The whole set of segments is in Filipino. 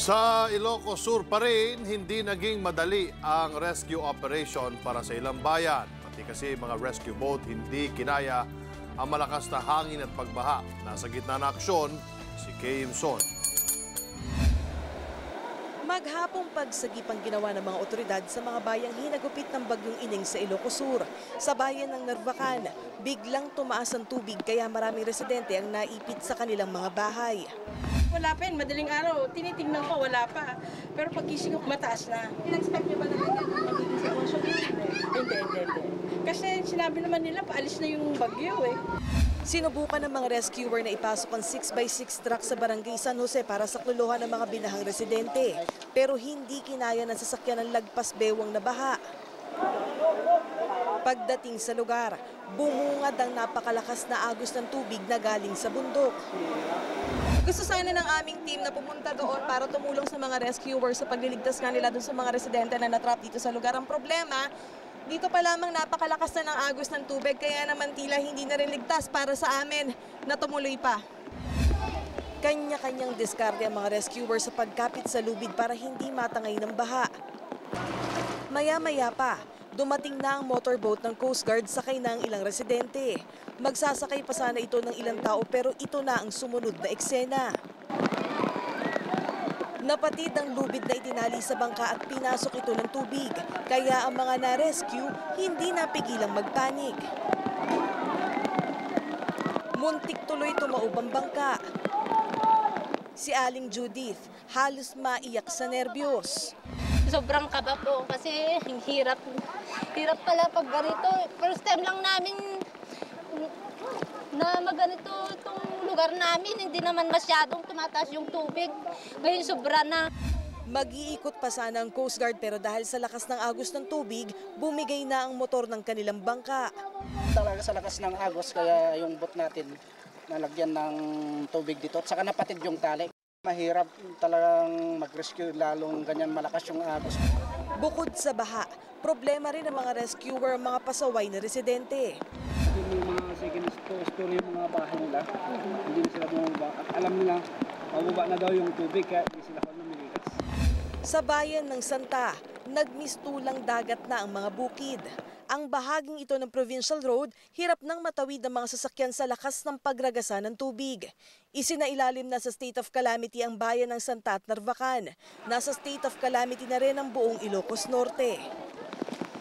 Sa Ilocos Sur pa rin, hindi naging madali ang rescue operation para sa ilang bayan. Pati kasi mga rescue boat hindi kinaya ang malakas na hangin at pagbaha. Nasa gitna ng aksyon, si Kay Imson. Maghapong pagsagip ang ginawa ng mga otoridad sa mga bayang hinagupit ng bagyong Ining sa Ilocos Sur. Sa bayan ng Narvacan, biglang tumaas ang tubig kaya maraming residente ang naipit sa kanilang mga bahay. Wala pa yun, madaling araw. Tinitingnan ko, wala pa. Pero pagising ko, mataas na. In-expect niyo ba na ganyan ang magiging sitwasyon? Hindi. Kasi sinabi naman nila, paalis na yung bagyo eh. Sinubukan ng mga rescuer na ipasok ang 6x6 truck sa barangay San Jose para sakluluhan ng mga binahang residente. Pero hindi kinaya ng sasakyan ng lagpas bewang na baha. Pagdating sa lugar, bumungad ang napakalakas na agos ng tubig na galing sa bundok. Gusto sana ng aming team na pumunta doon para tumulong sa mga rescuers sa pagliligtas nga nila doon sa mga residente na natrap dito sa lugar. Ang problema, dito pa lamang napakalakas na ng agos ng tubig kaya naman tila hindi na rin ligtas para sa amin na tumuloy pa. Kanya-kanyang diskarte ang mga rescuers sa pagkapit sa lubid para hindi matangay ng baha. Maya-maya pa, dumating na ang motorboat ng Coast Guard sakay na ang ilang residente. Magsasakay pa sana ito ng ilang tao pero ito na ang sumunod na eksena. Napatid ang lubid na itinali sa bangka at pinasok ito ng tubig. Kaya ang mga na-rescue hindi napigilang magpanik. Muntik tuloy tumaob ang bangka. Si Aling Judith halos maiyak sa nerbiyos. Sobrang kaba po kasi hirap pala pag ganito. First time lang namin na maganito itong lugar namin. Hindi naman masyadong tumataas yung tubig. Ngayon sobra na. Mag-iikot pa sana ang Coast Guard pero dahil sa lakas ng agos ng tubig, bumigay na ang motor ng kanilang bangka. Talaga sa lakas ng agos kaya yung boat natin nalagyan ng tubig dito at saka napatid yung tali. Mahirap talagang mag-rescue lalong ganyan malakas yung agos. Bukod sa baha, problema rin ng mga rescuer ang mga pasaway na residente. Yung mga second story yung mga bahay nila, hindi na sila bumaba at alam nila mababa na daw yung tubig kaya hindi sila lumilikas. Sa bayan ng Santa, nagmistulang dagat na ang mga bukid. Ang bahaging ito ng Provincial Road, hirap nang matawid ang mga sasakyan sa lakas ng pagragasa ng tubig. Isinailalim na sa state of calamity ang bayan ng Santa at Narvacan. Nasa state of calamity na rin ang buong Ilocos Norte.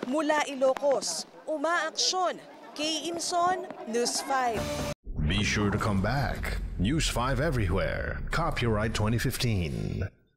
Mula Ilocos, umaaksyon. Kay Imson, News 5. Be sure to come back. News 5 everywhere. Copyright 2015.